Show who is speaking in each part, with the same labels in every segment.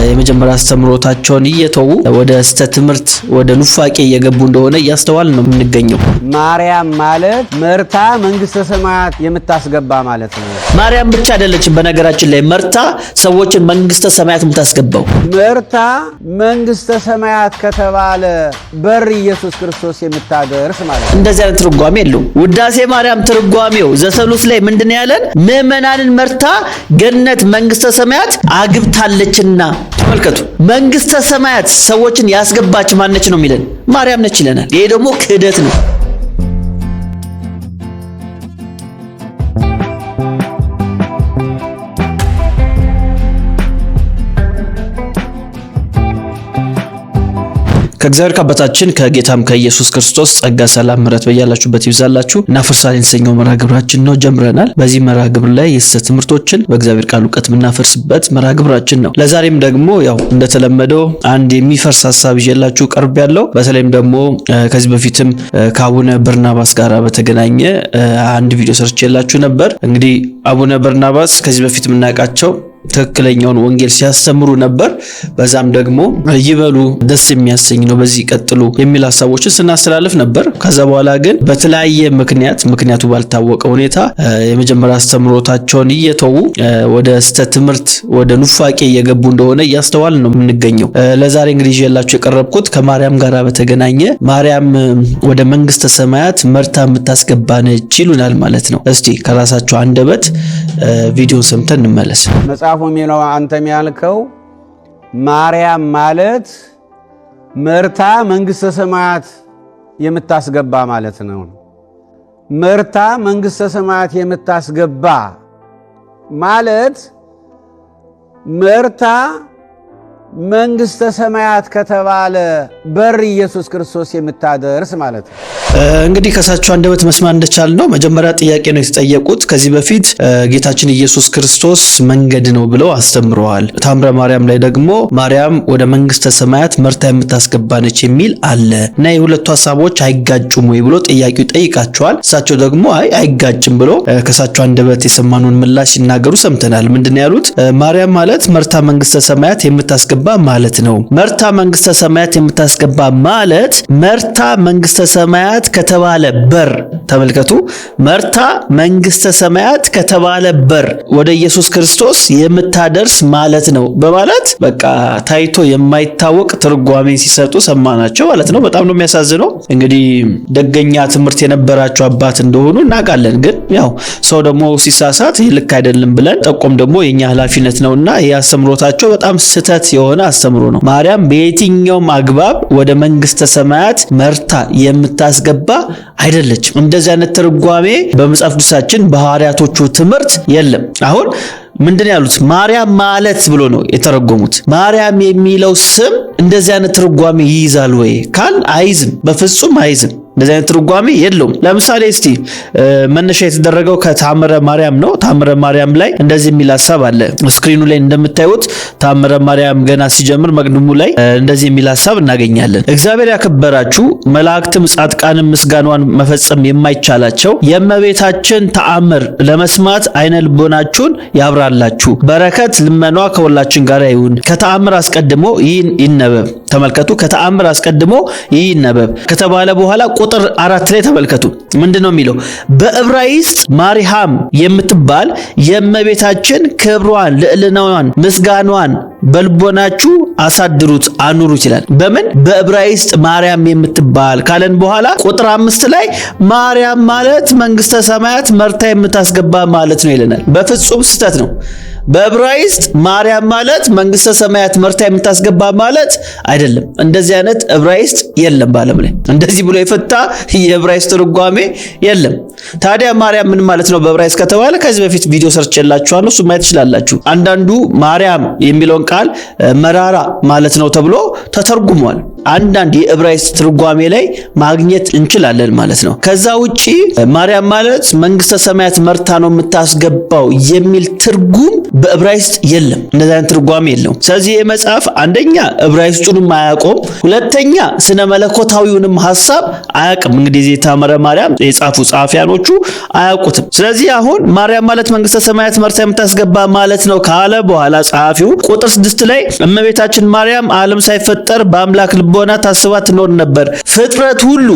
Speaker 1: የመጀመሪያ አስተምሮታቸውን እየተዉ ወደ ስተት ትምህርት ወደ ኑፋቄ እየገቡ እንደሆነ እያስተዋል ነው የምንገኘው።
Speaker 2: ማርያም ማለት መርታ መንግስተ ሰማያት የምታስገባ ማለት ነው።
Speaker 1: ማርያም ብቻ አይደለችም። በነገራችን ላይ መርታ ሰዎችን መንግስተ ሰማያት የምታስገባው
Speaker 2: መርታ መንግስተ ሰማያት ከተባለ በር ኢየሱስ ክርስቶስ የምታደርስ ማለት ነው።
Speaker 1: እንደዚህ አይነት ትርጓሜ የለውም። ውዳሴ ማርያም ትርጓሜው ዘሰሉስ ላይ ምንድን ያለን? ምእመናንን መርታ ገነት መንግስተ ሰማያት አግብታለችና። ተመልከቱ፣ መንግስተ ሰማያት ሰዎችን ያስገባች ማነች ነው የሚለን? ማርያም ነች ይለናል። ይሄ ደግሞ ክህደት ነው። ከእግዚአብሔር ከአባታችን ከጌታም ከኢየሱስ ክርስቶስ ጸጋ፣ ሰላም፣ ምሕረት በያላችሁበት ይብዛላችሁ። እናፈርሳለን የተሰኘው መርሃ ግብራችን ነው ጀምረናል። በዚህ መርሃ ግብር ላይ የሐሰት ትምህርቶችን በእግዚአብሔር ቃል ዕውቀት የምናፈርስበት መርሃ ግብራችን ነው። ለዛሬም ደግሞ ያው እንደተለመደው አንድ የሚፈርስ ሐሳብ ይዤላችሁ ቀርብ ያለው በተለይም ደግሞ ከዚህ በፊትም ከአቡነ በርናባስ ጋር በተገናኘ አንድ ቪዲዮ ሰርቼላችሁ ነበር። እንግዲህ አቡነ በርናባስ ከዚህ በፊት የምናውቃቸው ትክክለኛውን ወንጌል ሲያስተምሩ ነበር። በዛም ደግሞ ይበሉ ደስ የሚያሰኝ ነው በዚህ ቀጥሉ የሚል ሐሳቦችን ስናስተላልፍ ነበር። ከዛ በኋላ ግን በተለያየ ምክንያቱ ባልታወቀ ሁኔታ የመጀመሪያ አስተምሮታቸውን እየተዉ ወደ ስተት ትምህርት ወደ ኑፋቄ እየገቡ እንደሆነ እያስተዋል ነው የምንገኘው። ለዛሬ እንግዲህ ይዤላችሁ የቀረብኩት ከማርያም ጋር በተገናኘ ማርያም ወደ መንግስተ ሰማያት መርታ የምታስገባ ነች ይሉናል ማለት ነው። እስቲ ከራሳቸው አንደበት ቪዲዮን ሰምተን እንመለስ።
Speaker 2: መጽሐፉ የሚለው አንተም ያልከው ማርያም ማለት መርታ መንግስተ ሰማያት የምታስገባ ማለት ነው። መርታ መንግስተ ሰማያት የምታስገባ ማለት መርታ መንግስተ ሰማያት ከተባለ በር ኢየሱስ ክርስቶስ የምታደርስ ማለት ነው።
Speaker 1: እንግዲህ ከሳቸው አንደበት መስማት እንደቻል ነው መጀመሪያ ጥያቄ ነው የተጠየቁት። ከዚህ በፊት ጌታችን ኢየሱስ ክርስቶስ መንገድ ነው ብለው አስተምረዋል። ታምረ ማርያም ላይ ደግሞ ማርያም ወደ መንግስተ ሰማያት መርታ የምታስገባ ነች የሚል አለ እና የሁለቱ ሐሳቦች አይጋጩም ወይ ብሎ ጥያቄው ይጠይቃቸዋል። እሳቸው ደግሞ አይጋጭም ብሎ ከሳቸው አንደበት የሰማኑን ምላሽ ሲናገሩ ሰምተናል። ምንድነው ያሉት? ማርያም ማለት መርታ መንግስተ ሰማያት የምታስገባ ማለት ነው። መርታ መንግስተ ሰማያት የምታስገባ ማለት መርታ መንግስተ ሰማያት ከተባለ በር፣ ተመልከቱ፣ መርታ መንግስተ ሰማያት ከተባለ በር ወደ ኢየሱስ ክርስቶስ የምታደርስ ማለት ነው በማለት በቃ ታይቶ የማይታወቅ ትርጓሜ ሲሰጡ ሰማናቸው ማለት ነው። በጣም ነው የሚያሳዝነው። እንግዲህ ደገኛ ትምህርት የነበራቸው አባት እንደሆኑ እናውቃለን። ግን ያው ሰው ደግሞ ሲሳሳት ይህ ልክ አይደለም ብለን ጠቆም ደግሞ የኛ ኃላፊነት ነውና ይህ አስተምሮታቸው በጣም ስህተት የሆነ አስተምሮ ነው። ማርያም በየትኛውም አግባብ ወደ መንግስተ ሰማያት መርታ የምታስገባ አይደለችም። እንደዚህ አይነት ትርጓሜ በመጽሐፍ ቅዱሳችን በሐዋርያቶቹ ትምህርት የለም። አሁን ምንድን ያሉት? ማርያም ማለት ብሎ ነው የተረጎሙት። ማርያም የሚለው ስም እንደዚህ አይነት ትርጓሜ ይይዛል ወይ ካል አይዝም፣ በፍጹም አይዝም። እንደዚህ አይነት ትርጓሜ የለውም። ለምሳሌ እስቲ መነሻ የተደረገው ከታምረ ማርያም ነው። ታምረ ማርያም ላይ እንደዚህ የሚል ሐሳብ አለ። ስክሪኑ ላይ እንደምታዩት ታምረ ማርያም ገና ሲጀምር መቅድሙ ላይ እንደዚህ የሚል ሐሳብ እናገኛለን። እግዚአብሔር ያከበራችሁ መላእክትም ጻድቃንም ምስጋናዋን መፈጸም የማይቻላቸው የእመቤታችን ተአምር ለመስማት አይነ ልቦናችሁን ያብራላችሁ። በረከት ልመኗ ከሁላችን ጋር ይሁን። ከተአምር አስቀድሞ ይህን ይነበብ። ተመልከቱ፣ ከተአምር አስቀድሞ ይህ ይነበብ ከተባለ በኋላ ቁጥር 4 ላይ ተመልከቱ። ምንድነው የሚለው? በዕብራይስጥ ማርያም የምትባል የእመቤታችን ክብሯን፣ ልዕልናዋን፣ ምስጋናዋን በልቦናችሁ አሳድሩት አኑሩት ይላል። በምን? በዕብራይስጥ ማርያም የምትባል ካለን በኋላ ቁጥር 5 ላይ ማርያም ማለት መንግስተ ሰማያት መርታ የምታስገባ ማለት ነው ይለናል። በፍጹም ስህተት ነው። በዕብራይስጥ ማርያም ማለት መንግስተ ሰማያት መርታ የምታስገባ ማለት አይደለም። እንደዚህ አይነት ዕብራይስጥ የለም በዓለም ላይ። እንደዚህ ብሎ የፈታ የዕብራይስጥ ትርጓሜ የለም። ታዲያ ማርያም ምን ማለት ነው በዕብራይስጥ ከተባለ ከዚህ በፊት ቪዲዮ ሰርቼላችኋለሁ፣ እሱ ማየት ትችላላችሁ። አንዳንዱ ማርያም የሚለውን ቃል መራራ ማለት ነው ተብሎ ተተርጉሟል። አንዳንድ የዕብራይስጥ ትርጓሜ ላይ ማግኘት እንችላለን ማለት ነው። ከዛ ውጪ ማርያም ማለት መንግስተ ሰማያት መርታ ነው የምታስገባው የሚል ትርጉም በዕብራይስጥ የለም። እንደዛ አይነት ትርጓሜ የለውም። ስለዚህ የመጽሐፍ አንደኛ ዕብራይስጡንም አያውቀውም፣ ሁለተኛ ስነ መለኮታዊውንም ሐሳብ አያውቅም። እንግዲህ ታምረ ማርያም የጻፉ ጸሐፊያኖቹ አያውቁትም። ስለዚህ አሁን ማርያም ማለት መንግስተ ሰማያት መርታ የምታስገባ ማለት ነው ካለ በኋላ ጸሐፊው ቁጥር 6 ላይ እመቤታችን ማርያም ዓለም ሳይፈጠር በአምላክ ልቦና ታስባ ትኖር ነበር፣ ፍጥረት ሁሉ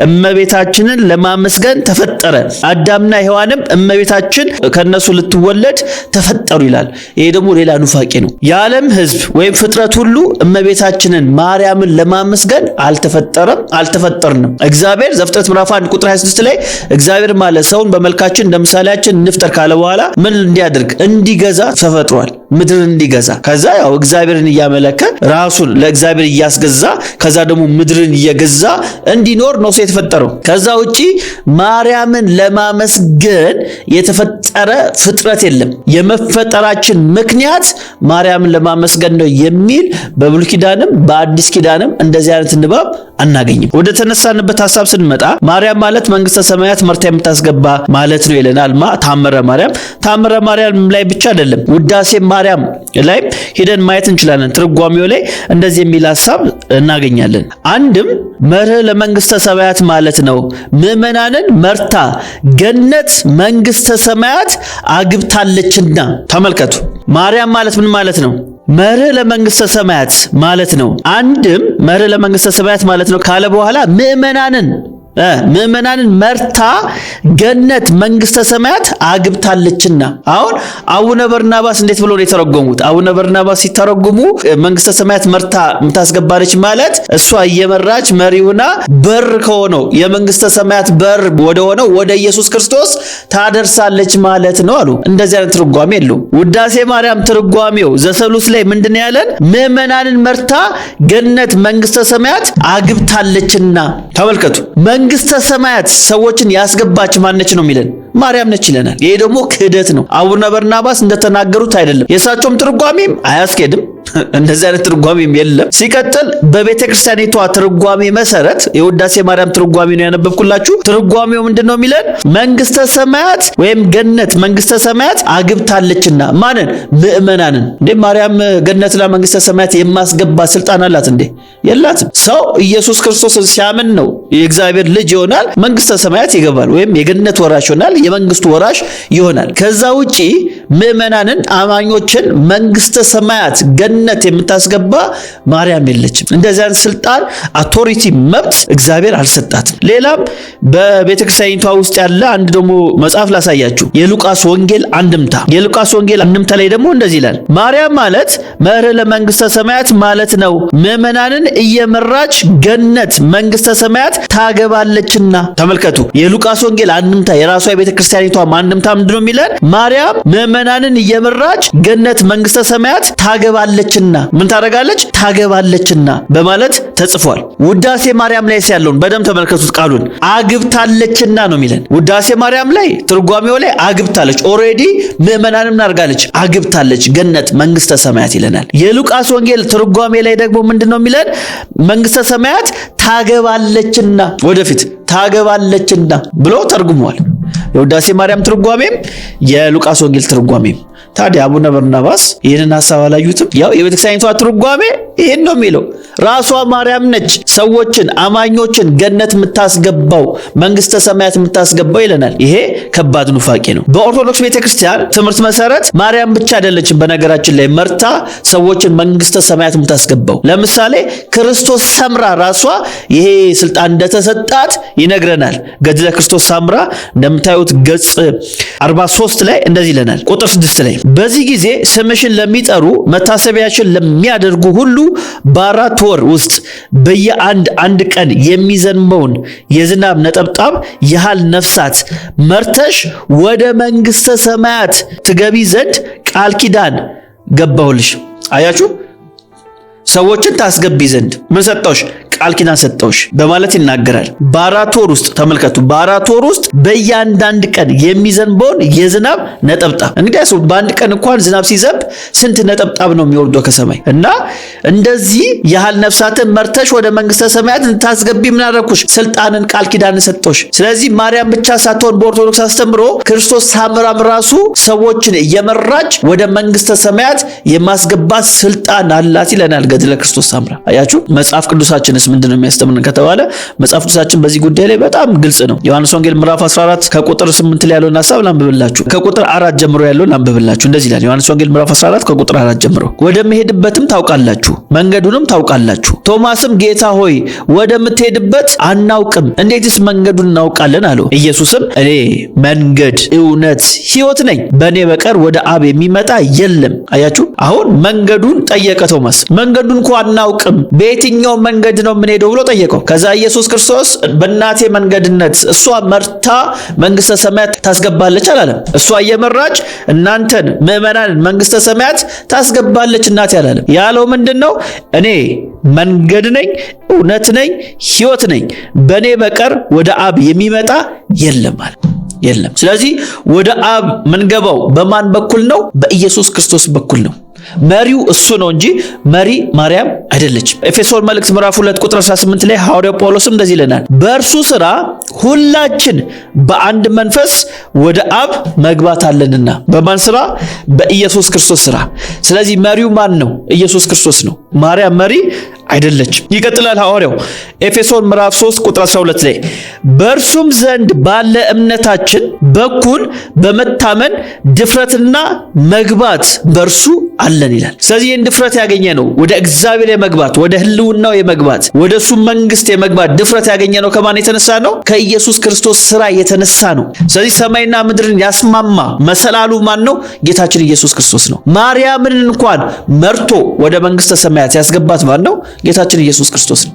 Speaker 1: እመቤታችንን ለማመስገን ተፈጠረ፣ አዳምና ሔዋንም እመቤታችን ከነሱ ልትወለድ ተፈጠሩ ይላል። ይሄ ደግሞ ሌላ ኑፋቄ ነው። የዓለም ሕዝብ ወይም ፍጥረት ሁሉ እመቤታችንን ማርያምን ለማመስገን አልተፈጠርንም። እግዚአብሔር ዘፍጥረት ምዕራፍ 1 ቁጥር 26 ላይ እግዚአብሔር ማለት ሰውን በመልካችን እንደ ምሳሌያችን እንፍጠር ካለ በኋላ ምን እንዲያደርግ እንዲገዛ ተፈጥሯል፣ ምድርን እንዲገዛ። ከዛ ያው እግዚአብሔርን እያመለከ ራሱን ለእግዚአብሔር እያስገዛ ከዛ ደግሞ ምድርን እየገዛ እንዲኖር ነው ሰው የተፈጠረው። ከዛ ውጪ ማርያምን ለማመስገን የተፈጠረ ፍጥረት የለም። የመፈጠራችን ምክንያት ማርያምን ለማመስገን ነው የሚል በብሉይ ኪዳንም በአዲስ ኪዳንም እንደዚህ አይነት ንባብ አናገኝም። ወደ ተነሳንበት ሐሳብ ስንመጣ ማርያም ማለት መንግስተ ሰማያት መርታ የምታስገባ ማለት ነው ይለናል ታምረ ማርያም ላይ ብቻ አይደለም፣ ውዳሴ ማርያም ላይ ሄደን ማየት እንችላለን። ትርጓሜው ላይ እንደዚህ የሚል ሐሳብ እናገኛለን። አንድም መርህ ለመንግስተ ሰማያት ማለት ነው፣ ምዕመናንን መርታ ገነት መንግስተ ሰማያት አግብታለችና። ተመልከቱ፣ ማርያም ማለት ምን ማለት ነው? መርህ ለመንግስተ ሰማያት ማለት ነው። አንድም መርህ ለመንግስተ ሰማያት ማለት ነው ካለ በኋላ ምዕመናንን መርታ ገነት መንግስተ ሰማያት አግብታለችና። አሁን አቡነ በርናባስ እንዴት ብሎ ነው የተረጎሙት? አቡነ በርናባስ ሲተረጉሙ መንግስተ ሰማያት መርታ የምታስገባለች ማለት እሷ እየመራች መሪውና በር ከሆነው የመንግስተ ሰማያት በር ወደ ሆነው ወደ ኢየሱስ ክርስቶስ ታደርሳለች ማለት ነው አሉ። እንደዚህ አይነት ትርጓሜ የለውም። ውዳሴ ማርያም ትርጓሜው ዘሰሉስ ላይ ምንድን ያለን? ምዕመናንን መርታ ገነት መንግስተ ሰማያት አግብታለችና። ተመልከቱ፣ መንግስተ ሰማያት ሰዎችን ያስገባች ማነች ነው የሚለን? ማርያም ነች ይለናል። ይሄ ደግሞ ክህደት ነው። አቡነ በርናባስ እንደተናገሩት አይደለም። የእሳቸውም ትርጓሜም አያስኬድም። እንደዚህ አይነት ትርጓሜም የለም። ሲቀጥል በቤተ ክርስቲያኒቷ ትርጓሜ መሰረት የውዳሴ ማርያም ትርጓሜ ነው ያነበብኩላችሁ። ትርጓሜው ምንድነው የሚለን? መንግስተ ሰማያት ወይም ገነት መንግስተ ሰማያት አግብታለችና። ማንን? ምዕመናንን። እንዴ ማርያም ገነትና መንግስተ ሰማያት የማስገባት ስልጣን አላት እንዴ? የላትም። ሰው ኢየሱስ ክርስቶስን ሲያምን ነው የእግዚአብሔር ልጅ ይሆናል፣ መንግስተ ሰማያት ይገባል፣ ወይም የገነት ወራሽ ይሆናል፣ የመንግስቱ ወራሽ ይሆናል። ከዛ ውጪ ምዕመናንን አማኞችን መንግስተ ሰማያት ገነት የምታስገባ ማርያም የለችም። እንደዚህ አይነት ስልጣን አውቶሪቲ መብት እግዚአብሔር አልሰጣትም። ሌላም በቤተክርስቲያኒቷ ውስጥ ያለ አንድ ደግሞ መጽሐፍ ላሳያችሁ። የሉቃስ ወንጌል አንድምታ። የሉቃስ ወንጌል አንድምታ ላይ ደግሞ እንደዚህ ይላል። ማርያም ማለት መርህ ለመንግስተ ሰማያት ማለት ነው፣ ምዕመናንን እየመራች ገነት መንግስተ ሰማያት ታገባለችና። ተመልከቱ፣ የሉቃስ ወንጌል አንድምታ የራሷ የቤተክርስቲያኒቷ አንድምታ ምንድነው የሚለን? ማርያም ምዕመናንን እየመራች ገነት መንግስተ ሰማያት ታገባለችና። ምን ታደርጋለች? ታገባለችና በማለት ተጽፏል። ውዳሴ ማርያም ላይ ያለውን በደንብ ተመልከቱት። ቃሉን አግብታለችና ነው የሚለን። ውዳሴ ማርያም ላይ ትርጓሜው ላይ አግብታለች፣ ኦሬዲ ምዕመናንን አድርጋለች፣ አግብታለች ገነት መንግስተ ሰማያት ይለናል። የሉቃስ ወንጌል ትርጓሜ ላይ ደግሞ ምንድነው የሚለን? መንግስተ ሰማያት ታገባለችና፣ ወደፊት ታገባለችና ብሎ ተርጉሟል። የውዳሴ ማርያም ትርጓሜም የሉቃስ ወንጌል ትርጓሜም። ታዲያ አቡነ በርናባስ ይህንን ሐሳብ አላዩትም? ያው የቤተክርስቲያኒቷ ትርጓሜ ይህን ነው የሚለው። ራሷ ማርያም ነች ሰዎችን አማኞችን ገነት የምታስገባው መንግስተ ሰማያት የምታስገባው ይለናል። ይሄ ከባድ ኑፋቄ ነው። በኦርቶዶክስ ቤተክርስቲያን ትምህርት መሰረት ማርያም ብቻ አይደለችም በነገራችን ላይ መርታ ሰዎችን መንግስተ ሰማያት የምታስገባው። ለምሳሌ ክርስቶስ ሰምራ ራሷ ይሄ ስልጣን እንደተሰጣት ይነግረናል። ገድለ ክርስቶስ ሰምራ እንደምታዩት ገጽ 43 ላይ እንደዚህ ይለናል። ቁጥር 6 ላይ በዚህ ጊዜ ስምሽን ለሚጠሩ መታሰቢያሽን ለሚያደርጉ ሁሉ በ4 ወር ውስጥ በየአንድ ቀን የሚዘንበውን የዝናብ ነጠብጣብ ያህል ነፍሳት መርተሽ ወደ መንግስተ ሰማያት ትገቢ ዘንድ ቃል ኪዳን ገባሁልሽ። አያችሁ፣ ሰዎችን ታስገቢ ዘንድ ምን ሰጠሁሽ? ቃል ኪዳን ሰጠውሽ በማለት ይናገራል። በ4 ወር ውስጥ ተመልከቱ፣ በ4 ወር ውስጥ በእያንዳንድ ቀን የሚዘንበውን የዝናብ ነጠብጣብ። እንግዲህ በአንድ ቀን እንኳን ዝናብ ሲዘንብ ስንት ነጠብጣብ ነው የሚወርደው ከሰማይ። እና እንደዚህ ያህል ነፍሳትን መርተሽ ወደ መንግስተ ሰማያት እንታስገቢ ምን አደረኩሽ? ስልጣንን ቃል ኪዳንን ሰጠውሽ። ስለዚህ ማርያም ብቻ ሳትሆን በኦርቶዶክስ አስተምሮ ክርስቶስ ሳምራም ራሱ ሰዎችን እየመራች ወደ መንግስተ ሰማያት የማስገባት ስልጣን አላት ይለናል ገድለ ክርስቶስ ሳምራ። አያችሁ፣ መጽሐፍ ቅዱሳችንስ ምንድነው የሚያስተምረን ከተባለ መጽሐፍ ቅዱሳችን በዚህ ጉዳይ ላይ በጣም ግልጽ ነው። ዮሐንስ ወንጌል ምዕራፍ 14 ከቁጥር 8 ላይ ያለውን ሐሳብ ላንብብላችሁ። ከቁጥር 4 ጀምሮ ያለውን ላንብብላችሁ። እንደዚህ ይላል ዮሐንስ ወንጌል ምዕራፍ 14 ከቁጥር 4 ጀምሮ፣ ወደምሄድበትም ታውቃላችሁ፣ መንገዱንም ታውቃላችሁ። ቶማስም ጌታ ሆይ ወደምትሄድበት አናውቅም፣ እንዴትስ መንገዱን እናውቃለን አለው። ኢየሱስም እኔ መንገድ፣ እውነት፣ ሕይወት ነኝ፣ በእኔ በቀር ወደ አብ የሚመጣ የለም። አያችሁ፣ አሁን መንገዱን ጠየቀ ቶማስ። መንገዱን እንኳን አናውቅም፣ በየትኛው መንገድ ነው የምንሄደው ብሎ ጠየቀው። ከዛ ኢየሱስ ክርስቶስ በእናቴ መንገድነት እሷ መርታ መንግስተ ሰማያት ታስገባለች አላለም። እሷ እየመራች እናንተን ምዕመናን መንግስተ ሰማያት ታስገባለች እናቴ አላለም። ያለው ምንድነው? እኔ መንገድ ነኝ፣ እውነት ነኝ፣ ሕይወት ነኝ፣ በእኔ በቀር ወደ አብ የሚመጣ የለም አለ። የለም። ስለዚህ ወደ አብ ምንገባው በማን በኩል ነው? በኢየሱስ ክርስቶስ በኩል ነው። መሪው እሱ ነው እንጂ መሪ ማርያም አይደለችም። ኤፌሶን መልእክት ምዕራፍ 2 ቁጥር 18 ላይ ሐዋርያው ጳውሎስም እንደዚህ ይለናል፣ በእርሱ ሥራ ሁላችን በአንድ መንፈስ ወደ አብ መግባት አለንና። በማን ሥራ? በኢየሱስ ክርስቶስ ሥራ። ስለዚህ መሪው ማን ነው? ኢየሱስ ክርስቶስ ነው። ማርያም መሪ አይደለችም። ይቀጥላል ሐዋርያው ኤፌሶን ምዕራፍ 3 ቁጥር 12 ላይ በእርሱም ዘንድ ባለ እምነታችን በኩል በመታመን ድፍረትና መግባት በእርሱ አለን ይላል። ስለዚህ ይህን ድፍረት ያገኘ ነው ወደ እግዚአብሔር የመግባት ወደ ህልውናው የመግባት ወደ እሱ መንግስት የመግባት ድፍረት ያገኘ ነው ከማን የተነሳ ነው? ከኢየሱስ ክርስቶስ ሥራ የተነሳ ነው። ስለዚህ ሰማይና ምድርን ያስማማ መሰላሉ ማን ነው? ጌታችን ኢየሱስ ክርስቶስ ነው። ማርያምን እንኳን መርቶ ወደ መንግስተ ሰማያት ያስገባት ማን ነው? ጌታችን ኢየሱስ ክርስቶስ ነው።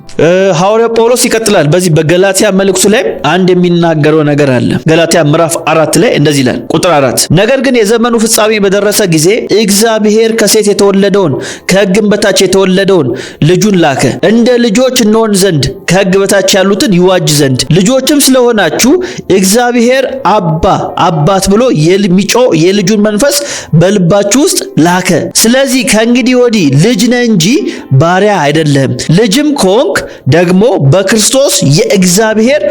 Speaker 1: ሐዋርያው ጳውሎስ ይቀጥላል። በዚህ በገላትያ መልእክቱ ላይ አንድ የሚናገረው ነገር አለ። ገላትያ ምዕራፍ 4 ላይ እንደዚህ ይላል ቁጥር 4 ነገር ግን የዘመኑ ፍጻሜ በደረሰ ጊዜ እግዚአብሔር ከሴት የተወለደውን ከሕግም በታች የተወለደውን ልጁን ላከ፣ እንደ ልጆች እንሆን ዘንድ ከሕግ በታች ያሉትን ይዋጅ ዘንድ። ልጆችም ስለሆናችሁ እግዚአብሔር አባ አባት ብሎ የሚጮህ የልጁን መንፈስ በልባችሁ ውስጥ ላከ። ስለዚህ ከእንግዲህ ወዲህ ልጅ ነህ እንጂ ባሪያ አይደለህም። ልጅም ከሆንክ ደግሞ በክርስቶስ የእግዚአብሔር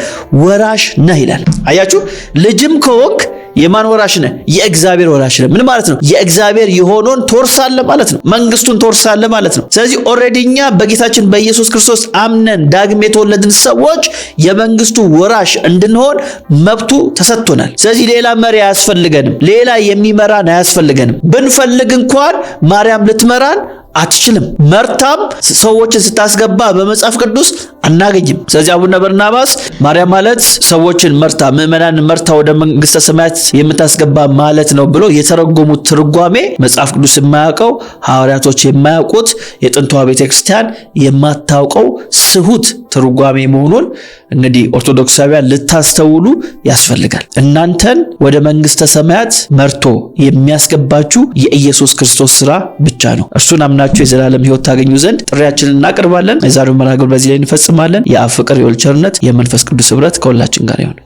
Speaker 1: ወራሽ ነህ ይላል። አያችሁ፣ ልጅም ከሆንክ የማን ወራሽ ነህ? የእግዚአብሔር ወራሽ ነህ። ምን ማለት ነው? የእግዚአብሔር የሆነውን ትወርሳለህ ማለት ነው። መንግስቱን ትወርሳለህ ማለት ነው። ስለዚህ ኦልሬዲ እኛ በጌታችን በኢየሱስ ክርስቶስ አምነን ዳግም የተወለድን ሰዎች የመንግስቱ ወራሽ እንድንሆን መብቱ ተሰጥቶናል። ስለዚህ ሌላ መሪ አያስፈልገንም። ሌላ የሚመራን አያስፈልገንም። ብንፈልግ እንኳን ማርያም ልትመራን አትችልም። መርታም ሰዎችን ስታስገባ በመጽሐፍ ቅዱስ አናገኝም። ስለዚህ አቡነ በርናባስ ማርያም ማለት ሰዎችን መርታ ምዕመናን መርታ ወደ መንግስተ ሰማያት የምታስገባ ማለት ነው ብሎ የተረጎሙት ትርጓሜ መጽሐፍ ቅዱስ የማያውቀው ሐዋርያቶች የማያውቁት የጥንቷ ቤተክርስቲያን የማታውቀው ስሁት ትርጓሜ መሆኑን እንግዲህ ኦርቶዶክሳውያን ልታስተውሉ ያስፈልጋል። እናንተን ወደ መንግስተ ሰማያት መርቶ የሚያስገባችሁ የኢየሱስ ክርስቶስ ሥራ ብቻ ነው። እርሱን አምናችሁ የዘላለም ሕይወት ታገኙ ዘንድ ጥሪያችንን እናቀርባለን። የዛሬው መርሃ ግብር በዚህ ላይ እንፈጽማለን። የአብ ፍቅር፣ የወልድ ቸርነት፣ የመንፈስ ቅዱስ ኅብረት ከሁላችን ጋር ይሁን።